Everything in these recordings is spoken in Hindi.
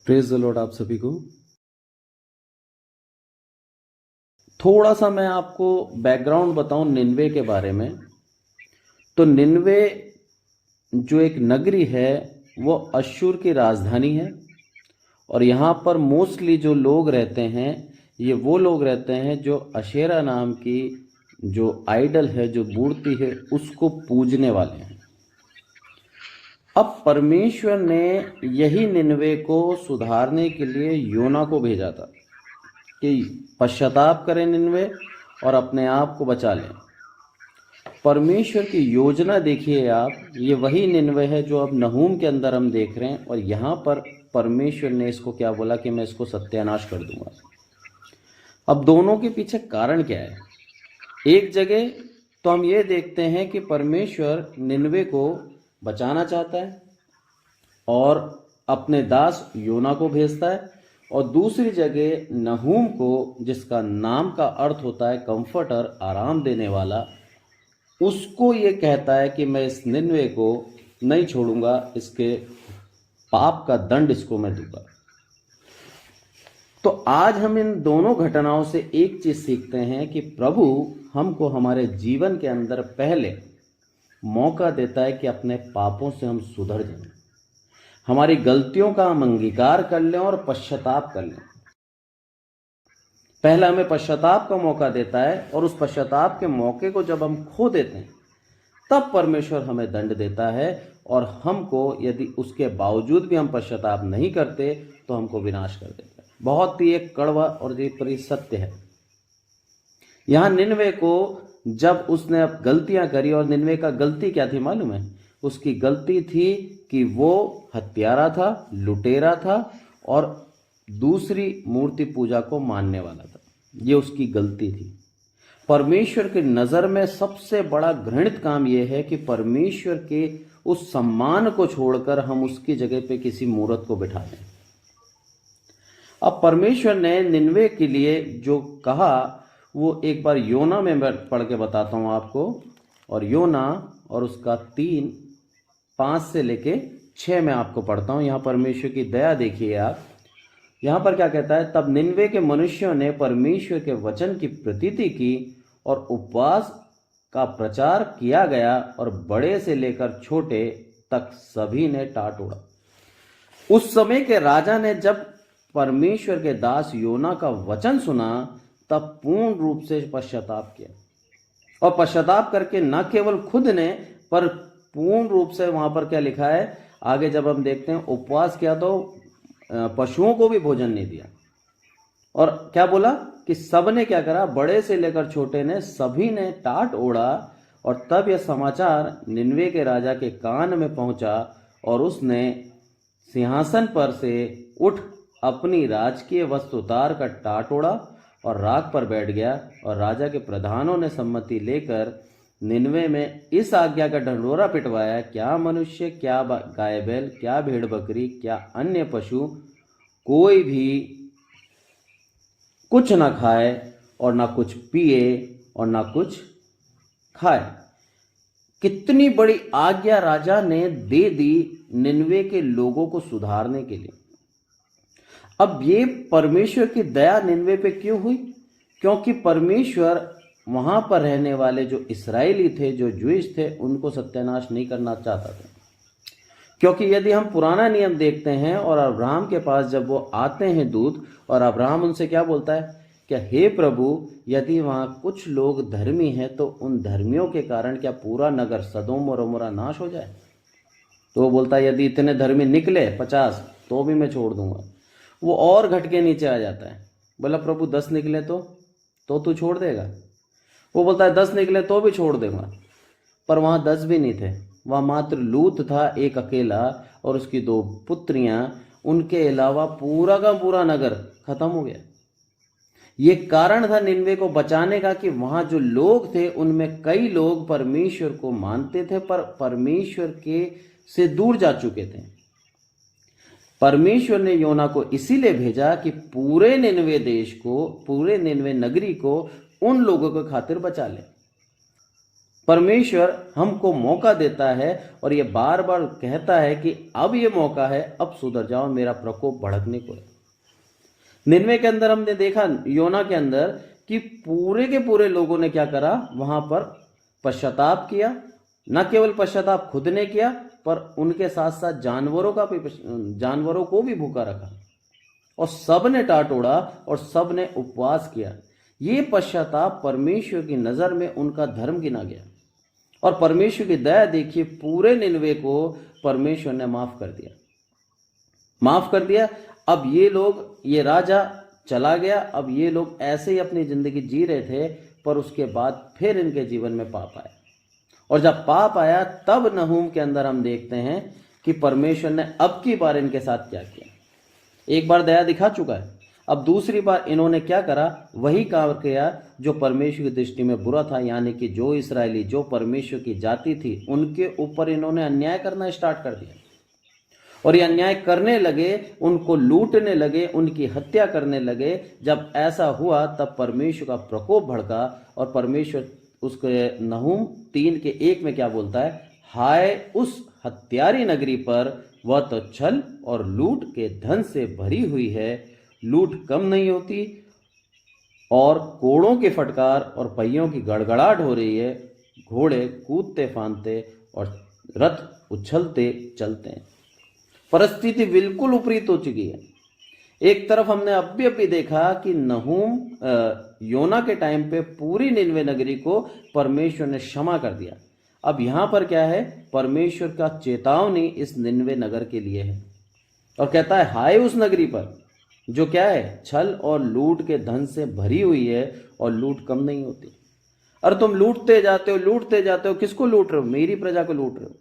प्रेज द लॉर्ड आप सभी को। थोड़ा सा मैं आपको बैकग्राउंड बताऊं निनवे के बारे में। तो निनवे जो एक नगरी है वो अश्शूर की राजधानी है और यहाँ पर मोस्टली जो लोग रहते हैं ये वो लोग रहते हैं जो अशेरा नाम की जो आइडल है, जो मूर्ति है, उसको पूजने वाले हैं। अब परमेश्वर ने यही निनवे को सुधारने के लिए योना को भेजा था कि पश्चाताप करें निनवे और अपने आप को बचा लें। परमेश्वर की योजना देखिए आप, ये वही निनवे है जो अब नहूम के अंदर हम देख रहे हैं। और यहाँ पर परमेश्वर ने इसको क्या बोला कि मैं इसको सत्यानाश कर दूंगा। अब दोनों के पीछे कारण क्या है? एक जगह तो हम ये देखते हैं कि परमेश्वर निनवे को बचाना चाहता है और अपने दास योना को भेजता है, और दूसरी जगह नहूम को, जिसका नाम का अर्थ होता है कंफर्टर, आराम देने वाला, उसको ये कहता है कि मैं इस निनवे को नहीं छोड़ूंगा, इसके पाप का दंड इसको मैं दूंगा। तो आज हम इन दोनों घटनाओं से एक चीज सीखते हैं कि प्रभु हमको हमारे जीवन के अंदर पहले मौका देता है कि अपने पापों से हम सुधर जाएं, हमारी गलतियों का हम अंगीकार कर लें और पश्चाताप कर लें। पहला हमें पश्चाताप का मौका देता है और उस पश्चाताप के मौके को जब हम खो देते हैं तब परमेश्वर हमें दंड देता है, और हमको यदि उसके बावजूद भी हम पश्चाताप नहीं करते तो हमको विनाश कर देता है। बहुत ही एक कड़वा और ये सत्य है। यहां निनवे को जब उसने अब गलतियां करी, और निनवे का गलती क्या थी मालूम है? उसकी गलती थी कि वो हत्यारा था, लुटेरा था और दूसरी मूर्ति पूजा को मानने वाला था। ये उसकी गलती थी। परमेश्वर की नजर में सबसे बड़ा घृणित काम यह है कि परमेश्वर के उस सम्मान को छोड़कर हम उसकी जगह पे किसी मूर्त को बिठा दें। अब परमेश्वर ने निनवे के लिए जो कहा वो एक बार योना में मैं पढ़ के बताता हूं आपको। और योना और उसका 3:5 से लेके 6 में आपको पढ़ता हूं। यहां परमेश्वर की दया देखिए आप। यहां पर क्या कहता है? तब निनवे के मनुष्यों ने परमेश्वर के वचन की प्रतीति की और उपवास का प्रचार किया गया, और बड़े से लेकर छोटे तक सभी ने टाट उड़ा। उस समय के राजा ने जब परमेश्वर के दास योना का वचन सुना तब पूर्ण रूप से पश्चाताप किया, और पश्चाताप करके न केवल खुद ने पर पूर्ण रूप से, वहां पर क्या लिखा है आगे जब हम देखते हैं, उपवास किया तो पशुओं को भी भोजन नहीं दिया। और क्या बोला कि सब ने क्या करा? बड़े से लेकर छोटे ने, सभी ने टाट ओढ़ा। और तब यह समाचार निनवे के राजा के कान में पहुंचा, और उसने सिंहासन पर से उठ अपनी राजकीय वस्त्र उतार कर टाट ओढ़ा और राख पर बैठ गया। और राजा के प्रधानों ने सम्मति लेकर निनवे में इस आज्ञा का ढंढोरा पिटवाया, क्या मनुष्य, क्या गाय बैल, क्या भेड़ बकरी, क्या अन्य पशु, कोई भी कुछ ना खाए और ना कुछ पिए और ना कुछ खाए। कितनी बड़ी आज्ञा राजा ने दे दी निनवे के लोगों को सुधारने के लिए। अब ये परमेश्वर की दया निनवे पे क्यों हुई? क्योंकि परमेश्वर वहां पर रहने वाले जो इस्राएली थे, जो ज्यूइश थे, उनको सत्यानाश नहीं करना चाहता था। क्योंकि यदि हम पुराना नियम देखते हैं और अब्राहम के पास जब वो आते हैं दूत, और अब्राहम उनसे क्या बोलता है? क्या हे प्रभु, यदि वहां कुछ लोग धर्मी हैं तो उन धर्मियों के कारण क्या पूरा नगर सदोम और अमोरा नाश हो जाए? तो वो बोलता है यदि इतने धर्मी निकले 50 तो भी मैं छोड़ दूंगा। वो और घट के नीचे आ जाता है। बोला प्रभु 10 निकले तो तू छोड़ देगा? वो बोलता है 10 निकले तो भी छोड़ देगा। पर वहां 10 भी नहीं थे, वहां मात्र लूत था एक अकेला और उसकी 2 पुत्रियां। उनके अलावा पूरा का पूरा नगर खत्म हो गया। ये कारण था निनवे को बचाने का कि वहां जो लोग थे उनमें कई लोग परमेश्वर को मानते थे पर परमेश्वर के से दूर जा चुके थे। परमेश्वर ने योना को इसीलिए भेजा कि पूरे निनवे देश को, पूरे निनवे नगरी को उन लोगों के खातिर बचा ले। परमेश्वर हमको मौका देता है और ये बार बार कहता है कि अब ये मौका है, अब सुधर जाओ, मेरा प्रकोप भड़कने को है। निनवे के अंदर हमने देखा, योना के अंदर, कि पूरे के पूरे लोगों ने क्या करा, वहां पर पश्चाताप किया। न केवल पश्चाताप खुद ने किया, पर उनके साथ साथ जानवरों को भी भूखा रखा, और सब ने टाटोड़ा और सब ने उपवास किया। ये पश्चाताप परमेश्वर की नजर में उनका धर्म गिना गया, और परमेश्वर की दया देखिए, पूरे निनवे को परमेश्वर ने माफ कर दिया। अब ये राजा चला गया, अब ये लोग ऐसे ही अपनी जिंदगी जी रहे थे, पर उसके बाद फिर इनके जीवन में पाप आया, और जब पाप आया तब नहूम के अंदर हम देखते हैं कि परमेश्वर ने अब की बार इनके साथ क्या किया। एक बार दया दिखा चुका है, अब दूसरी बार इन्होंने क्या करा, वही काम किया जो परमेश्वर की दृष्टि में बुरा था, यानी कि जो इस्राएली, जो परमेश्वर की जाति थी, उनके ऊपर इन्होंने अन्याय करना स्टार्ट कर दिया, और ये अन्याय करने लगे, उनको लूटने लगे, उनकी हत्या करने लगे। जब ऐसा हुआ तब परमेश्वर का प्रकोप भड़का, और परमेश्वर उसके नहूम 3:1 में क्या बोलता है, हाय उस हत्यारी नगरी पर, वह तो छल और लूट के धन से भरी हुई है, लूट कम नहीं होती, और कोड़ों के फटकार और पहियों की गड़गड़ाहट हो रही है, घोड़े कूदते फांदते और रथ उछलते चलते हैं। परिस्थिति बिल्कुल विपरीत हो चुकी है। एक तरफ हमने अभी देखा कि नहूम योना के टाइम पे पूरी निनवे नगरी को परमेश्वर ने क्षमा कर दिया। अब यहां पर क्या है, परमेश्वर का चेतावनी इस निनवे नगर के लिए है, और कहता है हाय उस नगरी पर जो क्या है, छल और लूट के धन से भरी हुई है, और लूट कम नहीं होती। और तुम लूटते जाते हो, किसको लूट रहे हो, मेरी प्रजा को लूट रहे हो,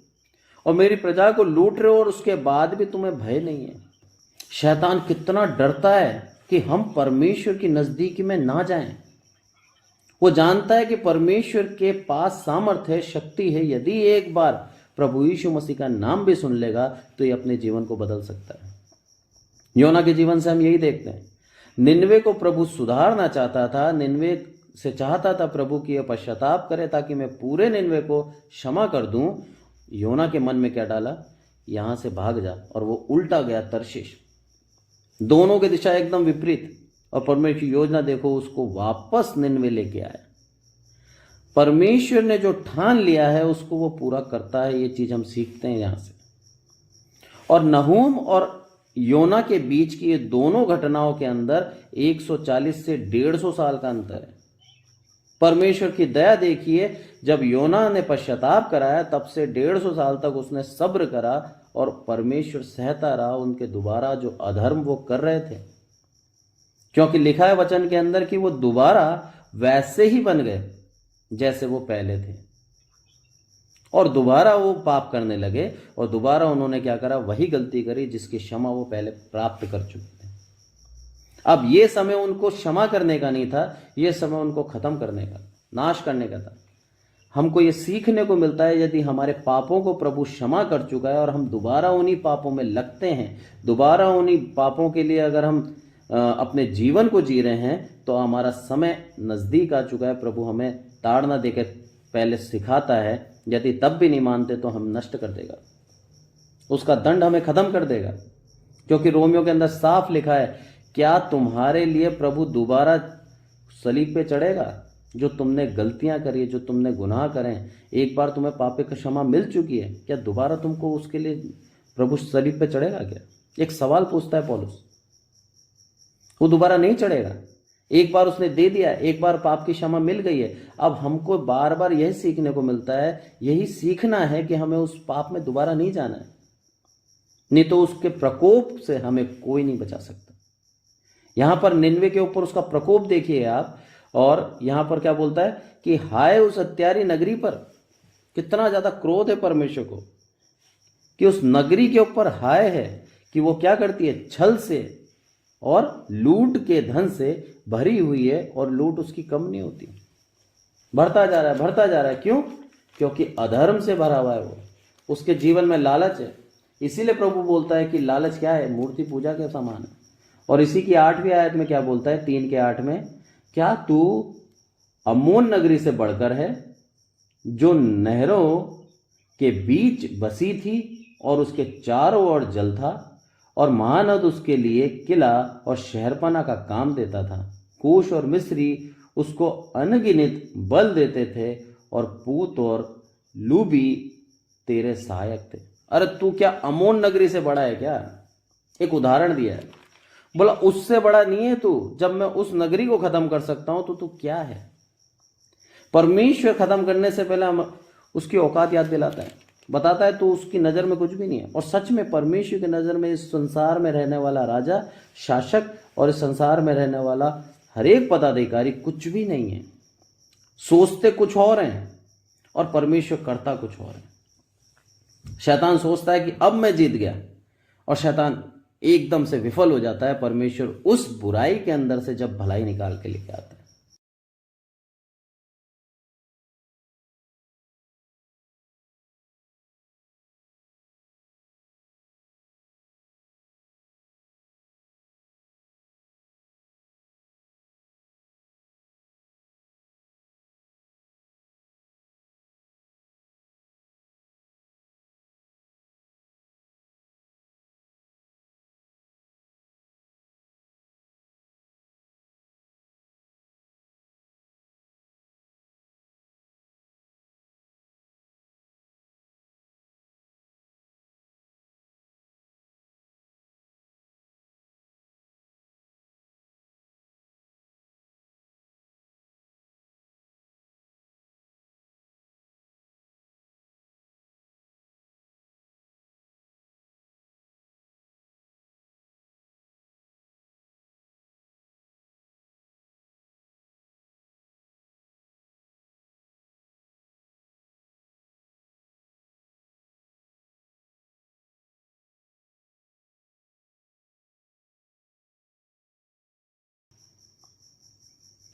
और मेरी प्रजा को लूट रहे हो, और उसके बाद भी तुम्हें भय नहीं है। शैतान कितना डरता है कि हम परमेश्वर की नजदीकी में ना जाएं। वो जानता है कि परमेश्वर के पास सामर्थ्य है, शक्ति है, यदि एक बार प्रभु यीशु मसीह का नाम भी सुन लेगा तो ये अपने जीवन को बदल सकता है। योना के जीवन से हम यही देखते हैं। निनवे को प्रभु सुधारना चाहता था, निनवे से चाहता था प्रभु की पश्चाताप करे ताकि मैं पूरे निनवे को क्षमा कर दूं। योना के मन में क्या डाला, यहां से भाग जा, और वो उल्टा गया तर्शीश। दोनों की दिशा एकदम विपरीत, और परमेश्वर की योजना देखो, उसको वापस निनवे लेके आया। परमेश्वर ने जो ठान लिया है उसको वो पूरा करता है, ये चीज हम सीखते हैं यहां से। और नहूम और योना के बीच की ये दोनों घटनाओं के अंदर 140 से 150 साल का अंतर है। परमेश्वर की दया देखिए, जब योना ने पश्चाताप कराया तब से 150 साल तक उसने सब्र करा, और परमेश्वर सहता रहा उनके दोबारा जो अधर्म वो कर रहे थे, क्योंकि लिखा है वचन के अंदर कि वो दोबारा वैसे ही बन गए जैसे वो पहले थे, और दोबारा वो पाप करने लगे, और दोबारा उन्होंने क्या करा, वही गलती करी जिसकी क्षमा वो पहले प्राप्त कर चुके थे। अब ये समय उनको क्षमा करने का नहीं था, ये समय उनको खत्म करने का, नाश करने का था। हमको ये सीखने को मिलता है, यदि हमारे पापों को प्रभु क्षमा कर चुका है और हम दोबारा उन्हीं पापों में लगते हैं, दोबारा उन्हीं पापों के लिए अगर हम अपने जीवन को जी रहे हैं, तो हमारा समय नजदीक आ चुका है। प्रभु हमें ताड़ना देकर पहले सिखाता है, यदि तब भी नहीं मानते तो हम नष्ट कर देगा, उसका दंड हमें खत्म कर देगा। क्योंकि रोमियो के अंदर साफ लिखा है, क्या तुम्हारे लिए प्रभु दोबारा सलीब पे चढ़ेगा? जो तुमने गलतियां करी, जो तुमने गुनाह करें, एक बार तुम्हें पापे की क्षमा मिल चुकी है, क्या दोबारा तुमको उसके लिए प्रभु सलीब पे चढ़ेगा क्या? एक सवाल पूछता है पौलुस। वो दोबारा नहीं चढ़ेगा। एक बार उसने दे दिया, एक बार पाप की क्षमा मिल गई है। अब हमको बार बार यही सीखने को मिलता है, यही सीखना है कि हमें उस पाप में दोबारा नहीं जाना है, नहीं तो उसके प्रकोप से हमें कोई नहीं बचा सकता। यहां पर निनवे के ऊपर उसका प्रकोप देखिए आप, और यहां पर क्या बोलता है कि हाय उस हत्यारी नगरी पर। कितना ज्यादा क्रोध है परमेश्वर को कि उस नगरी के ऊपर हाय है कि वो क्या करती है, छल से और लूट के धन से भरी हुई है, और लूट उसकी कम नहीं होती, बढ़ता जा रहा है, बढ़ता जा रहा है। क्यों? क्योंकि अधर्म से भरा हुआ है वो, उसके जीवन में लालच है। इसीलिए प्रभु बोलता है कि लालच क्या है, मूर्ति पूजा के समान है। और इसी की 8वीं आयत में क्या बोलता है, 3:8 में, क्या तू अम्मोन नगरी से बढ़कर है? जो नहरों के बीच बसी थी और उसके चारों ओर जल था, और महानद उसके लिए किला और शहरपना का काम देता था। कूश और मिस्री उसको अनगिनत बल देते थे, और पूत और लूबी तेरे सहायक थे। अरे तू क्या अमोन नगरी से बड़ा है क्या? एक उदाहरण दिया है, बोला उससे बड़ा नहीं है तू। जब मैं उस नगरी को खत्म कर सकता हूं तो तू क्या है? परमेश्वर खत्म करने से पहले हम उसकी औकात याद दिलाता है, बताता है तू उसकी नजर में कुछ भी नहीं है। और सच में परमेश्वर की नजर में इस संसार में रहने वाला राजा, शासक और इस संसार में रहने वाला हर एक पदाधिकारी कुछ भी नहीं है। सोचते कुछ और हैं और परमेश्वर करता कुछ और है। शैतान सोचता है कि अब मैं जीत गया, और शैतान एकदम से विफल हो जाता है। परमेश्वर उस बुराई के अंदर से जब भलाई निकाल के लेके आता है।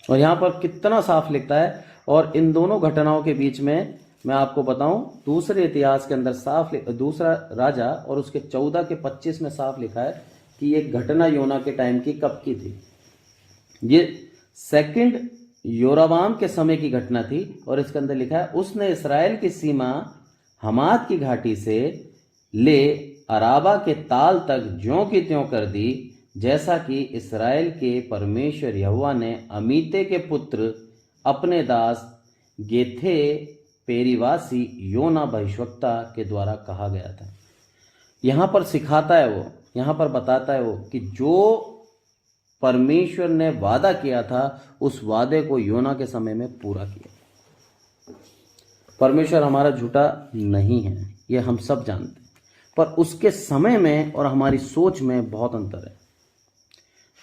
और यहाँ पर कितना साफ लिखता है। और इन दोनों घटनाओं के बीच में मैं आपको बताऊं, दूसरे इतिहास के अंदर दूसरा राजा और उसके 14 के 25 में साफ लिखा है कि ये घटना योना के टाइम की कब की थी। ये सेकंड योराबाम के समय की घटना थी। और इसके अंदर लिखा है, उसने इसराइल की सीमा हमाद की घाटी से ले अराबा के ताल तक ज्यों की त्यों कर दी, जैसा कि इसराइल के परमेश्वर यहोवा ने अमीते के पुत्र अपने दास गेथे पेरीवासी योना भविष्यवक्ता के द्वारा कहा गया था। यहाँ पर सिखाता है वो, यहाँ पर बताता है वो कि जो परमेश्वर ने वादा किया था उस वादे को योना के समय में पूरा किया। परमेश्वर हमारा झूठा नहीं है, ये हम सब जानते हैं, पर उसके समय में और हमारी सोच में बहुत अंतर है।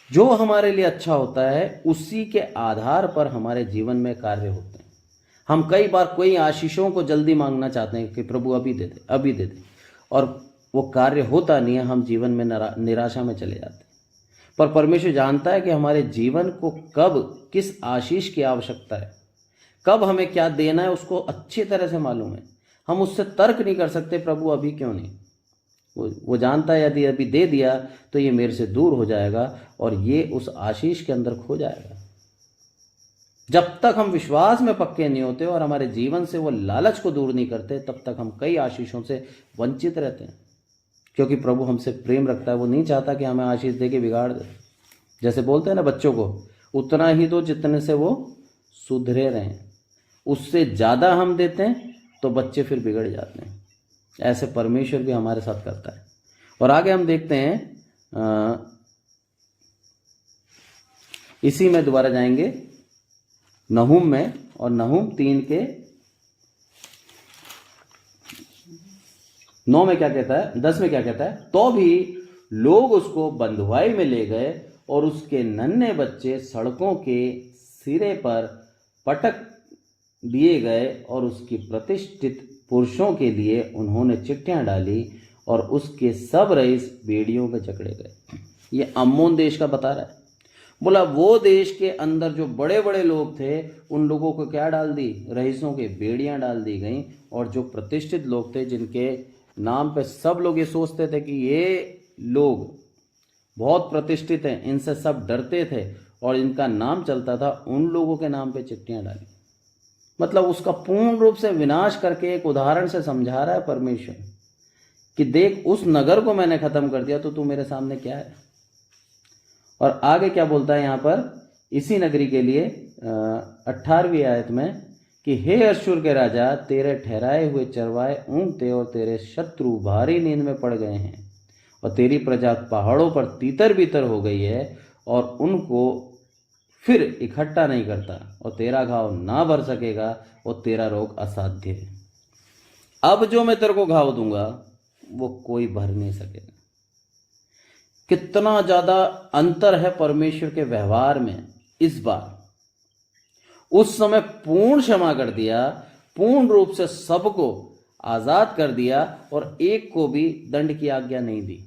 जो हमारे लिए अच्छा होता है उसी के आधार पर हमारे जीवन में कार्य होते हैं। हम कई बार कोई आशीषों को जल्दी मांगना चाहते हैं कि प्रभु अभी दे दे, अभी दे दे, और वो कार्य होता नहीं है। हम जीवन में निराशा में चले जाते हैं। पर परमेश्वर जानता है कि हमारे जीवन को कब किस आशीष की आवश्यकता है, कब हमें क्या देना है, उसको अच्छी तरह से मालूम है। हम उससे तर्क नहीं कर सकते प्रभु अभी क्यों नहीं। वो जानता है यदि अभी दे दिया तो ये मेरे से दूर हो जाएगा और ये उस आशीष के अंदर खो जाएगा। जब तक हम विश्वास में पक्के नहीं होते और हमारे जीवन से वो लालच को दूर नहीं करते, तब तक हम कई आशीषों से वंचित रहते हैं। क्योंकि प्रभु हमसे प्रेम रखता है, वो नहीं चाहता कि हमें आशीष दे के बिगाड़ दे। जैसे बोलते हैं ना बच्चों को, उतना ही दो जितने से वो सुधरे रहें। उससे ज़्यादा हम देते हैं तो बच्चे फिर बिगड़ जाते हैं। ऐसे परमेश्वर भी हमारे साथ करता है। और आगे हम देखते हैं, इसी में दोबारा जाएंगे नहूम में, और नहूम 3 के 9 में क्या कहता है, 10 में क्या कहता है, तो भी लोग उसको बंधुआई में ले गए और उसके नन्हे बच्चे सड़कों के सिरे पर पटक दिए गए और उसकी प्रतिष्ठित पुरुषों के लिए उन्होंने चिट्ठियां डाली और उसके सब रईस बेड़ियों में जकड़े गए। ये अम्मोन देश का बता रहा है। बोला वो देश के अंदर जो बड़े बड़े लोग थे उन लोगों को क्या डाल दी, रईसों के बेड़ियां डाल दी गई। और जो प्रतिष्ठित लोग थे जिनके नाम पे सब लोग ये सोचते थे कि ये लोग बहुत प्रतिष्ठित हैं, इनसे सब डरते थे और इनका नाम चलता था, उन लोगों के नाम पे चिट्ठियां डाली। मतलब उसका पूर्ण रूप से विनाश करके एक उदाहरण से समझा रहा है परमेश्वर कि देख, उस नगर को मैंने खत्म कर दिया तो तू मेरे सामने क्या है। और आगे क्या बोलता है यहाँ पर इसी नगरी के लिए 18वीं आयत में कि हे अश्शूर के राजा, तेरे ठहराए हुए चरवाए ऊँघते और तेरे शत्रु भारी नींद में पड़ गए हैं, और तेरी प्रजा पहाड़ों पर तीतर बीतर हो गई है और उनको फिर इकट्ठा नहीं करता, और तेरा घाव ना भर सकेगा और तेरा रोग असाध्य है। अब जो मैं तेरे को घाव दूंगा वो कोई भर नहीं सकेगा। कितना ज्यादा अंतर है परमेश्वर के व्यवहार में। इस बार उस समय पूर्ण क्षमा कर दिया, पूर्ण रूप से सबको आजाद कर दिया और एक को भी दंड की आज्ञा नहीं दी।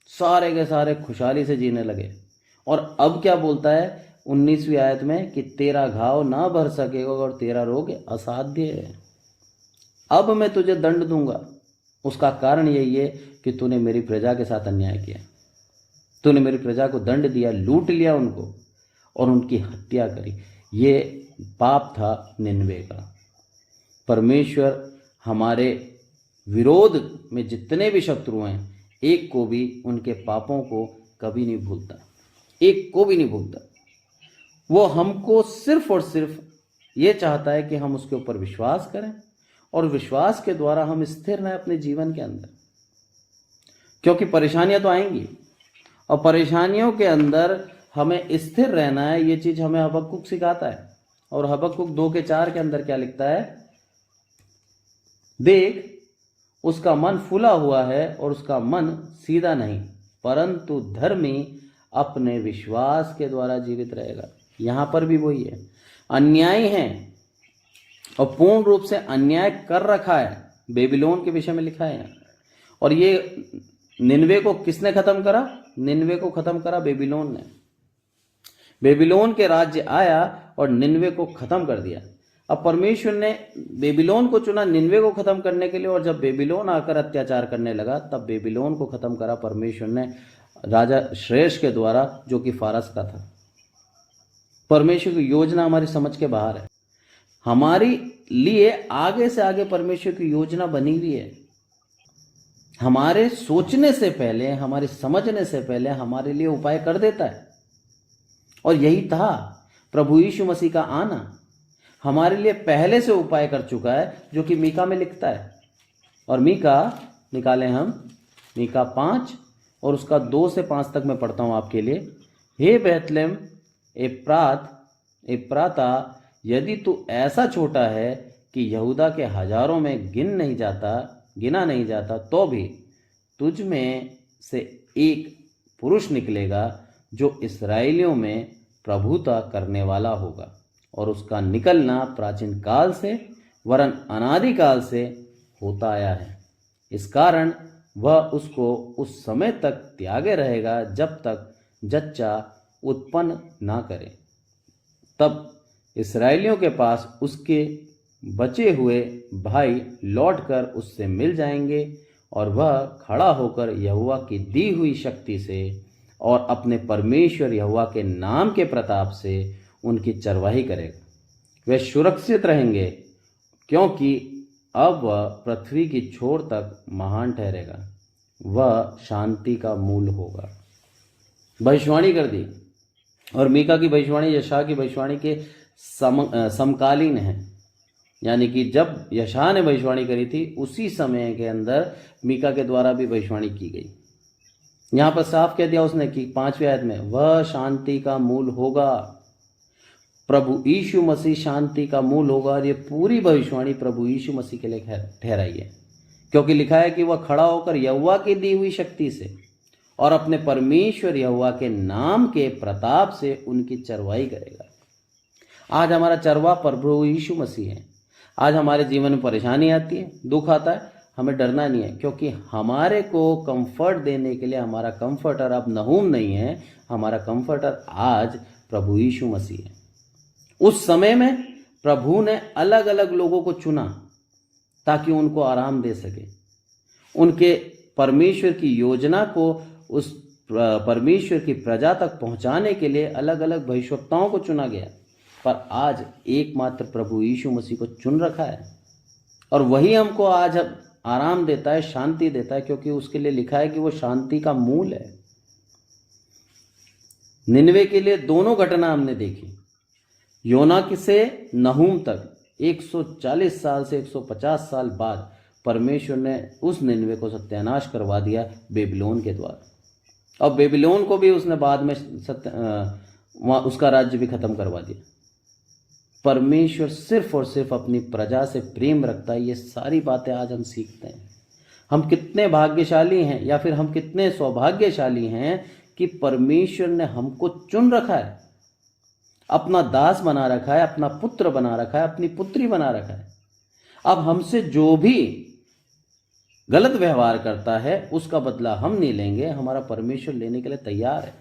सारे के सारे खुशहाली से जीने लगे। और अब क्या बोलता है 19वीं आयत में कि तेरा घाव ना भर सकेगा और तेरा रोग असाध्य है। अब मैं तुझे दंड दूंगा। उसका कारण यही है कि तूने मेरी प्रजा के साथ अन्याय किया, तूने मेरी प्रजा को दंड दिया, लूट लिया उनको और उनकी हत्या करी। ये पाप था निनवे का। परमेश्वर हमारे विरोध में जितने भी शत्रु हैं, एक को भी उनके पापों को कभी नहीं भूलता, एक को भी नहीं भूलता। वो हमको सिर्फ और सिर्फ ये चाहता है कि हम उसके ऊपर विश्वास करें और विश्वास के द्वारा हम स्थिर रहें अपने जीवन के अंदर, क्योंकि परेशानियां तो आएंगी और परेशानियों के अंदर हमें स्थिर रहना है। ये चीज हमें हबक्कुक सिखाता है। और हबक्कुक 2:4 के अंदर क्या लिखता है, देख उसका मन फूला हुआ है और उसका मन सीधा नहीं, परंतु धर्मी अपने विश्वास के द्वारा जीवित रहेगा। यहां पर भी वही है, अन्यायी है और पूर्ण रूप से अन्याय कर रखा है। बेबीलोन के विषय में लिखा है। और ये निनवे को किसने खत्म करा? निनवे को खत्म करा बेबीलोन ने। बेबीलोन के राज्य आया और निनवे को खत्म कर दिया। अब परमेश्वर ने बेबीलोन को चुना निनवे को खत्म करने के लिए, और जब बेबीलोन आकर अत्याचार करने लगा तब बेबीलोन को खत्म करा परमेश्वर ने राजा श्रेष्ठ के द्वारा, जो कि फारस का था। परमेश्वर की योजना हमारी समझ के बाहर है। हमारी लिए आगे से आगे परमेश्वर की योजना बनी हुई है। हमारे सोचने से पहले, हमारे समझने से पहले हमारे लिए उपाय कर देता है। और यही था प्रभु यीशु मसीह का आना, हमारे लिए पहले से उपाय कर चुका है, जो कि मीका में लिखता है। और मीका निकालें हम, मीका 5 और उसका 2 से 5 तक मैं पढ़ता हूं आपके लिए। हे बैतलहम एप्राता, यदि तू ऐसा छोटा है कि यहूदा के हजारों में गिना नहीं जाता, तो भी तुझ में से एक पुरुष निकलेगा जो इस्राएलियों में प्रभुता करने वाला होगा, और उसका निकलना प्राचीन काल से वरन अनादि काल से होता आया है। इस कारण वह उसको उस समय तक त्यागे रहेगा जब तक जच्चा उत्पन्न ना करे। तब इस्राएलियों के पास उसके बचे हुए भाई लौटकर उससे मिल जाएंगे, और वह खड़ा होकर यहोवा की दी हुई शक्ति से और अपने परमेश्वर यहोवा के नाम के प्रताप से उनकी चरवाही करेगा। वे सुरक्षित रहेंगे, क्योंकि अब वह पृथ्वी की छोर तक महान ठहरेगा। वह शांति का मूल होगा। भविष्यवाणी कर दी। और मीका की भविष्यवाणी यशायाह की भविष्यवाणी के समकालीन है, यानी कि जब यशायाह ने भविष्यवाणी करी थी उसी समय के अंदर मीका के द्वारा भी भविष्यवाणी की गई। यहां पर साफ कह दिया उसने कि 5वीं आयत में, वह शांति का मूल होगा। प्रभु यीशु मसीह शांति का मूल होगा। और ये पूरी भविष्यवाणी प्रभु यीशु मसीह के लिए ठहराई है, क्योंकि लिखा है कि वह खड़ा होकर यहोवा की दी हुई शक्ति से और अपने परमेश्वर यहोवा के नाम के प्रताप से उनकी चरवाही करेगा। आज हमारा चरवा प्रभु यीशु मसीह है। आज हमारे जीवन में परेशानी आती है, दुख आता है, हमें डरना नहीं है, क्योंकि हमारे को कंफर्ट देने के लिए हमारा कंफर्टर अब नहूम नहीं है, हमारा कंफर्टर आज प्रभु यीशु मसीह है। उस समय में प्रभु ने अलग अलग लोगों को चुना ताकि उनको आराम दे सके। उनके परमेश्वर की योजना को उस परमेश्वर की प्रजा तक पहुंचाने के लिए अलग अलग भविष्यवक्ताओं को चुना गया। पर आज एकमात्र प्रभु यीशु मसीह को चुन रखा है, और वही हमको आज आराम देता है, शांति देता है, क्योंकि उसके लिए लिखा है कि वो शांति का मूल है। निनवे के लिए दोनों घटना हमने देखी। योना से नहूम तक 140 साल से 150 साल बाद परमेश्वर ने उस निनवे को सत्यानाश करवा दिया बेबीलोन के द्वारा, और बेबीलोन को भी उसने बाद में उसका राज्य भी खत्म करवा दिया। परमेश्वर सिर्फ और सिर्फ अपनी प्रजा से प्रेम रखता है। ये सारी बातें आज हम सीखते हैं। हम कितने भाग्यशाली हैं, या फिर हम कितने सौभाग्यशाली हैं कि परमेश्वर ने हमको चुन रखा है, अपना दास बना रखा है, अपना पुत्र बना रखा है, अपनी पुत्री बना रखा है। अब हमसे जो भी गलत व्यवहार करता है उसका बदला हम नहीं लेंगे, हमारा परमेश्वर लेने के लिए तैयार है।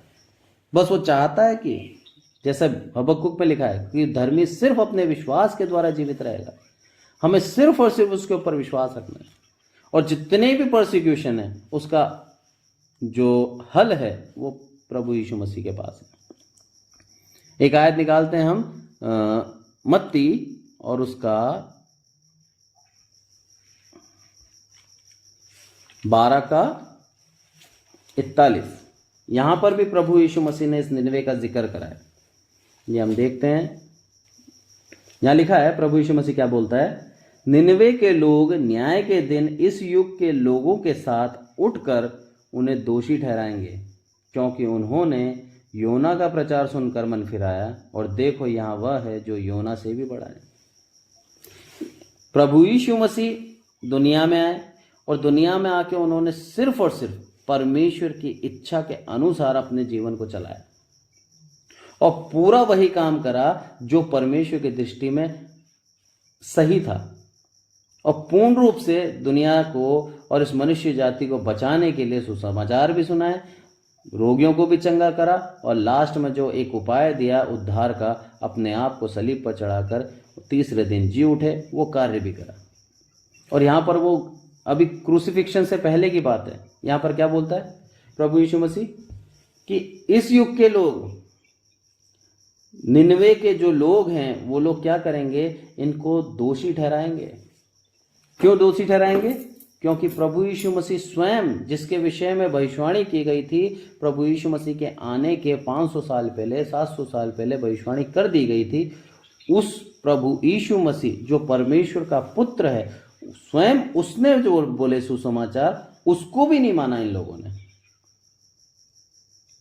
बस वो चाहता है कि जैसे हबक्कुक में लिखा है कि धर्मी सिर्फ अपने विश्वास के द्वारा जीवित रहेगा। हमें सिर्फ और सिर्फ उसके ऊपर विश्वास रखना है, और जितने भी परसिक्यूशन है उसका जो हल है वो प्रभु यीशु मसीह के पास है। एक आयत निकालते हैं हम मत्ती और उसका 12 का 41। यहां पर भी प्रभु यीशु मसीह ने इस निनवे का जिक्र करा है। ये हम देखते हैं, यहां लिखा है प्रभु यीशु मसीह क्या बोलता है। निनवे के लोग न्याय के दिन इस युग के लोगों के साथ उठकर उन्हें दोषी ठहराएंगे, क्योंकि उन्होंने योना का प्रचार सुनकर मन फिराया, और देखो यहाँ वह है जो योना से भी बड़ा है। प्रभु यीशु मसीह दुनिया में आए, और दुनिया में आके उन्होंने सिर्फ और सिर्फ परमेश्वर की इच्छा के अनुसार अपने जीवन को चलाया, और पूरा वही काम करा जो परमेश्वर की दृष्टि में सही था, और पूर्ण रूप से दुनिया को और इस मनुष्य जाति को बचाने के लिए सुसमाचार भी सुनाए, रोगियों को भी चंगा करा, और लास्ट में जो एक उपाय दिया उद्धार का, अपने आप को सलीब पर चढ़ाकर तीसरे दिन जी उठे, वो कार्य भी करा। और यहाँ पर वो अभी क्रूसिफिक्शन से पहले की बात है। यहाँ पर क्या बोलता है प्रभु यीशु मसीह कि इस युग के लोग, निनवे के जो लोग हैं, वो लोग क्या करेंगे, इनको दोषी ठहराएंगे। क्यों दोषी ठहराएंगे? क्योंकि प्रभु यीशु मसीह स्वयं, जिसके विषय में भविष्यवाणी की गई थी, प्रभु यीशु मसीह के आने के 500 साल पहले, 700 साल पहले भविष्यवाणी कर दी गई थी। उस प्रभु यीशु मसीह जो परमेश्वर का पुत्र है, स्वयं उसने जो बोले सुसमाचार, उसको भी नहीं माना इन लोगों ने।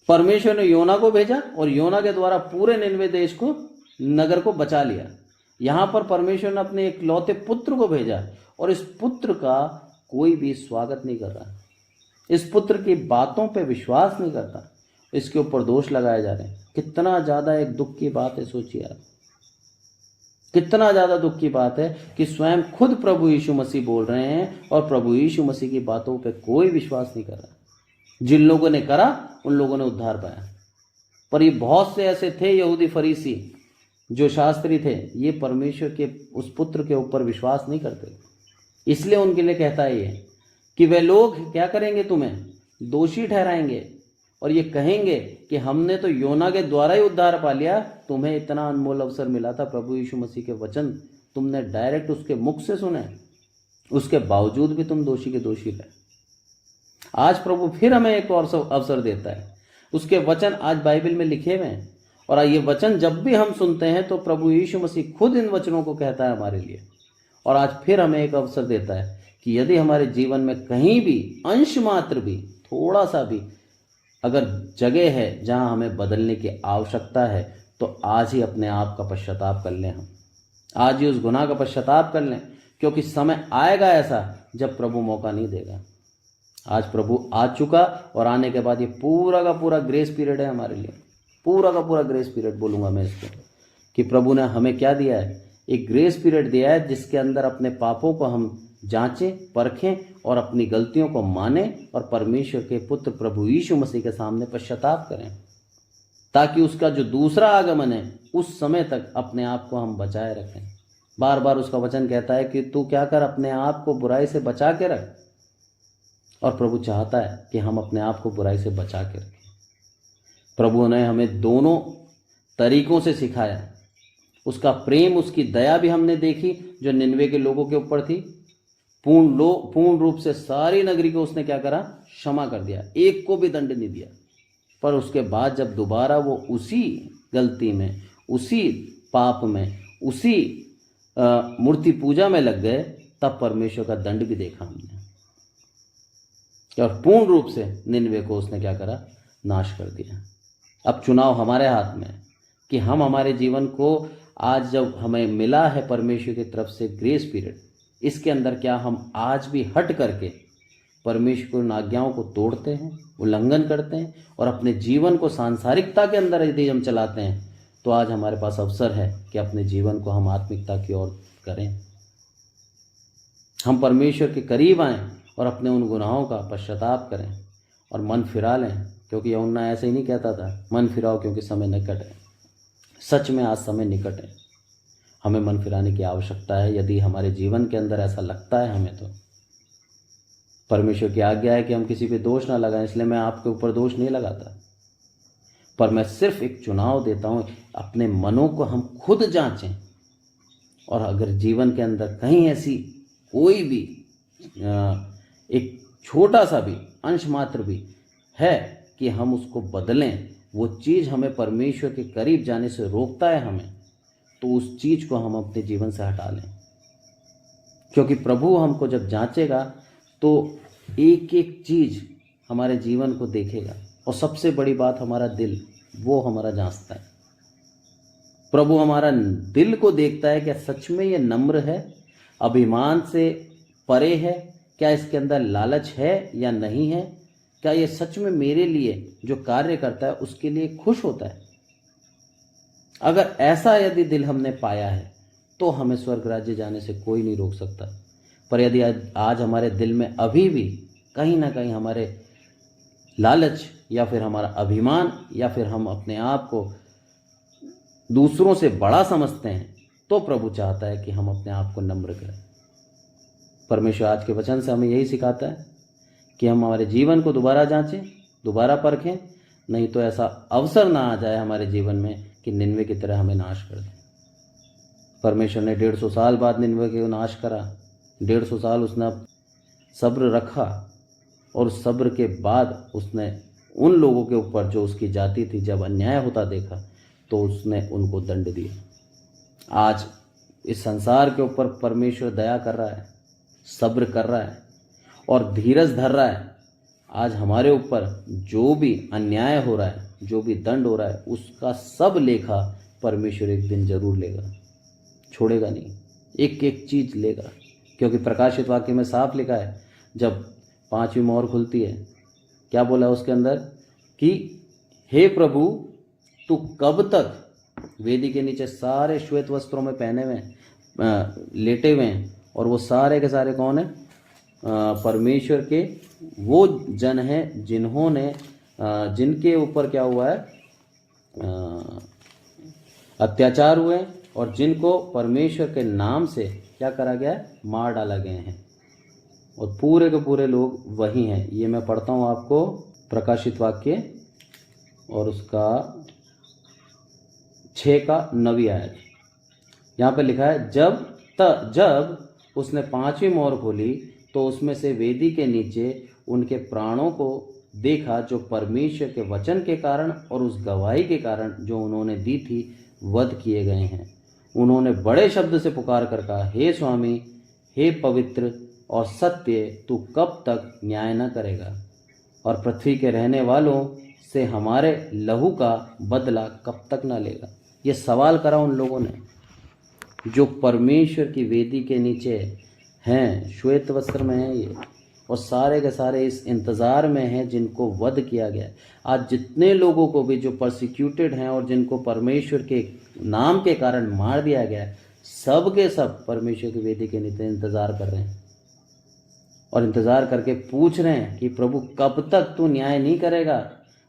परमेश्वर ने योना को भेजा, और योना के द्वारा पूरे निनवे देश को, नगर को बचा लिया। यहां पर परमेश्वर ने अपने एक लौते पुत्र को भेजा, और इस पुत्र का कोई भी स्वागत नहीं कर रहा, इस पुत्र की बातों पे विश्वास नहीं करता, इसके ऊपर दोष लगाए जा रहे हैं। कितना ज्यादा एक दुख की बात है, सोचिए आप, कितना ज्यादा दुख की बात है कि स्वयं खुद प्रभु यीशु मसीह बोल रहे हैं, और प्रभु यीशु मसीह की बातों पे कोई विश्वास नहीं कर रहा। जिन लोगों ने करा उन लोगों ने उद्धार पाया, पर ये बहुत से ऐसे थे यहूदी फरीसी जो शास्त्री थे, ये परमेश्वर के उस पुत्र के ऊपर विश्वास नहीं करते। इसलिए उनके लिए कहता है ये कि वे लोग क्या करेंगे, तुम्हें दोषी ठहराएंगे, और ये कहेंगे कि हमने तो योना के द्वारा ही उद्धार पा लिया, तुम्हें इतना अनमोल अवसर मिला था, प्रभु यीशु मसीह के वचन तुमने डायरेक्ट उसके मुख से सुने, उसके बावजूद भी तुम दोषी के दोषी रहे। आज प्रभु फिर हमें एक और अवसर देता है। उसके वचन आज बाइबल में लिखे हुए हैं, और ये वचन जब भी हम सुनते हैं तो प्रभु यीशु मसीह खुद इन वचनों को कहता है हमारे लिए। और आज फिर हमें एक अवसर देता है कि यदि हमारे जीवन में कहीं भी अंश मात्र भी, थोड़ा सा भी अगर जगह है जहां हमें बदलने की आवश्यकता है, तो आज ही अपने आप का पश्चाताप कर लें। हम आज ही उस गुनाह का पश्चाताप कर लें, क्योंकि समय आएगा ऐसा जब प्रभु मौका नहीं देगा। आज प्रभु आ चुका, और आने के बाद ये पूरा का पूरा ग्रेस पीरियड है हमारे लिए, पूरा का पूरा ग्रेस पीरियड बोलूँगा मैं इसको, कि प्रभु ने हमें क्या दिया है, एक ग्रेस पीरियड दिया है जिसके अंदर अपने पापों को हम जांचें, परखें, और अपनी गलतियों को मानें, और परमेश्वर के पुत्र प्रभु यीशु मसीह के सामने पश्चाताप करें, ताकि उसका जो दूसरा आगमन है उस समय तक अपने आप को हम बचाए रखें। बार बार उसका वचन कहता है कि तू क्या कर, अपने आप को बुराई से बचा के रख, और प्रभु चाहता है कि हम अपने आप को बुराई से बचा के रखें। प्रभु ने हमें दोनों तरीकों से सिखाया, उसका प्रेम, उसकी दया भी हमने देखी जो निनवे के लोगों के ऊपर थी। पूर्ण रूप से सारी नगरी को उसने क्या करा, क्षमा कर दिया, एक को भी दंड नहीं दिया। पर उसके बाद जब दोबारा वो उसी गलती में, उसी पाप में, उसी मूर्ति पूजा में लग गए, तब परमेश्वर का दंड भी देखा हमने। और पूर्ण रूप से निनवे को उसने क्या करा, नाश कर दिया। अब चुनाव हमारे हाथ में कि हम हमारे जीवन को, आज जब हमें मिला है परमेश्वर की तरफ से ग्रेस पीरियड, इसके अंदर क्या हम आज भी हट करके परमेश्वर की आज्ञाओं को तोड़ते हैं, उल्लंघन करते हैं, और अपने जीवन को सांसारिकता के अंदर यदि हम चलाते हैं, तो आज हमारे पास अवसर है कि अपने जीवन को हम आत्मिकता की ओर करें, हम परमेश्वर के करीब आएं और अपने उन गुनाहों का पश्चाताप करें और मन फिरा लें। क्योंकि यूहन्ना ऐसे ही नहीं कहता था, मन फिराओ क्योंकि समय निकट है। सच में आज समय निकट है, हमें मन फिराने की आवश्यकता है। यदि हमारे जीवन के अंदर ऐसा लगता है हमें, तो परमेश्वर की आज्ञा है कि हम किसी पे दोष ना लगाएं, इसलिए मैं आपके ऊपर दोष नहीं लगाता, पर मैं सिर्फ एक चुनाव देता हूं, अपने मनों को हम खुद जांचें। और अगर जीवन के अंदर कहीं ऐसी कोई भी एक छोटा सा भी अंश मात्र भी है कि हम उसको बदलें, वो चीज़ हमें परमेश्वर के करीब जाने से रोकता है हमें, तो उस चीज़ को हम अपने जीवन से हटा लें। क्योंकि प्रभु हमको जब जांचेगा तो एक एक चीज़ हमारे जीवन को देखेगा, और सबसे बड़ी बात हमारा दिल, वो हमारा जांचता है। प्रभु हमारा दिल को देखता है, क्या सच में ये नम्र है, अभिमान से परे है, क्या इसके अंदर लालच है या नहीं है, क्या ये सच में मेरे लिए जो कार्य करता है उसके लिए खुश होता है। अगर ऐसा यदि दिल हमने पाया है, तो हमें स्वर्ग राज्य जाने से कोई नहीं रोक सकता। पर यदि आज हमारे दिल में अभी भी कहीं ना कहीं हमारे लालच या फिर हमारा अभिमान या फिर हम अपने आप को दूसरों से बड़ा समझते हैं, तो प्रभु चाहता है कि हम अपने आप को नम्र करें। परमेश्वर आज के वचन से हमें यही सिखाता है कि हम हमारे जीवन को दोबारा जांचें, दोबारा परखें, नहीं तो ऐसा अवसर ना आ जाए हमारे जीवन में कि निनवे की तरह हमें नाश कर दे। परमेश्वर ने 150 साल बाद निनवे को नाश करा, 150 साल उसने सब्र रखा, और सब्र के बाद उसने उन लोगों के ऊपर जो उसकी जाति थी, जब अन्याय होता देखा तो उसने उनको दंड दिया। आज इस संसार के ऊपर परमेश्वर दया कर रहा है, सब्र कर रहा है और धीरज धर रहा है। आज हमारे ऊपर जो भी अन्याय हो रहा है, जो भी दंड हो रहा है, उसका सब लेखा परमेश्वर एक दिन जरूर लेगा, छोड़ेगा नहीं, एक एक चीज लेगा। क्योंकि प्रकाशित वाक्य में साफ लिखा है, जब 5वीं मोहर खुलती है, क्या बोला उसके अंदर कि हे प्रभु, तू कब तक, वेदी के नीचे सारे श्वेत वस्त्रों में पहने हुए लेटे हुए हैं, और वो सारे के सारे कौन है, परमेश्वर के वो जन हैं जिन्होंने जिनके ऊपर क्या हुआ है, अत्याचार हुए, और जिनको परमेश्वर के नाम से क्या करा गया है, मार डाला गए हैं, और पूरे के पूरे लोग वही हैं। ये मैं पढ़ता हूँ आपको प्रकाशित वाक्य और उसका 6 आयत। यहाँ पे लिखा है, जब उसने 5वीं मोहर खोली तो उसमें से वेदी के नीचे उनके प्राणों को देखा, जो परमेश्वर के वचन के कारण और उस गवाही के कारण जो उन्होंने दी थी वध किए गए हैं। उन्होंने बड़े शब्द से पुकार कर कहा, हे स्वामी, हे पवित्र और सत्य, तू कब तक न्याय न करेगा और पृथ्वी के रहने वालों से हमारे लहू का बदला कब तक न लेगा। ये सवाल करा उन लोगों ने जो परमेश्वर की वेदी के नीचे हैं, श्वेत वस्त्र में हैं ये, और सारे के सारे इस इंतज़ार में हैं जिनको वध किया गया। आज जितने लोगों को भी जो परसिक्यूटेड हैं और जिनको परमेश्वर के नाम के कारण मार दिया गया है, सब के सब परमेश्वर की वेदी के नीचे इंतज़ार कर रहे हैं, और इंतज़ार करके पूछ रहे हैं कि प्रभु कब तक तू न्याय नहीं करेगा,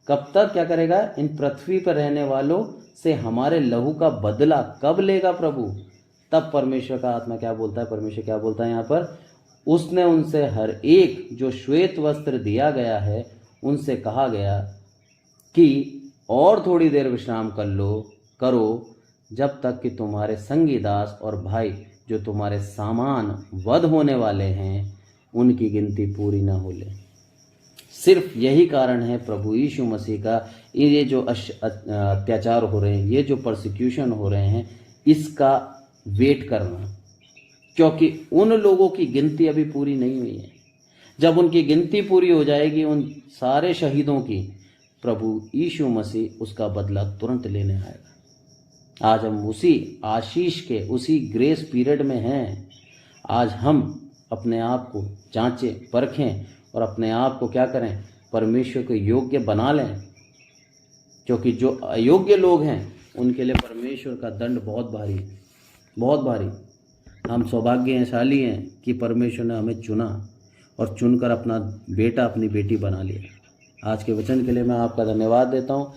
कब तक क्या करेगा, इन पृथ्वी पर रहने वालों से हमारे लहू का बदला कब लेगा प्रभु। तब परमेश्वर का आत्मा क्या बोलता है, परमेश्वर क्या बोलता है यहाँ पर, उसने उनसे हर एक जो श्वेत वस्त्र दिया गया है उनसे कहा गया कि और थोड़ी देर विश्राम करो, जब तक कि तुम्हारे संगी दास और भाई जो तुम्हारे सामान वध होने वाले हैं उनकी गिनती पूरी न हो ले। सिर्फ यही कारण है प्रभु यीशु मसीह का ये जो अत्याचार हो रहे हैं, ये जो परसिक्यूशन हो रहे हैं, इसका वेट करना, क्योंकि उन लोगों की गिनती अभी पूरी नहीं हुई है। जब उनकी गिनती पूरी हो जाएगी उन सारे शहीदों की, प्रभु यीशु मसीह उसका बदला तुरंत लेने आएगा। आज हम उसी आशीष के, उसी ग्रेस पीरियड में हैं। आज हम अपने आप को जांचें, परखें और अपने आप को क्या करें, परमेश्वर के योग्य बना लें, क्योंकि जो अयोग्य लोग हैं उनके लिए परमेश्वर का दंड बहुत भारी, बहुत भारी। हम सौभाग्यशाली हैं कि परमेश्वर ने हमें चुना और चुनकर अपना बेटा, अपनी बेटी बना लिया। आज के वचन के लिए मैं आपका धन्यवाद देता हूँ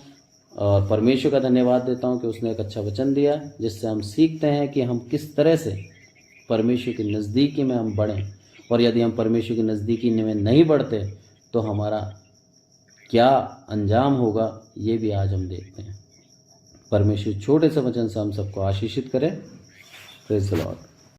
और परमेश्वर का धन्यवाद देता हूँ कि उसने एक अच्छा वचन दिया जिससे हम सीखते हैं कि हम किस तरह से परमेश्वर की नज़दीकी में हम बढ़ें, और यदि हम परमेश्वर की नज़दीकी में नहीं बढ़ते तो हमारा क्या अंजाम होगा, ये भी आज हम देखते हैं। परमेश्वर छोटे से वचन से हम सबको आशीषित करें। Praise the Lord.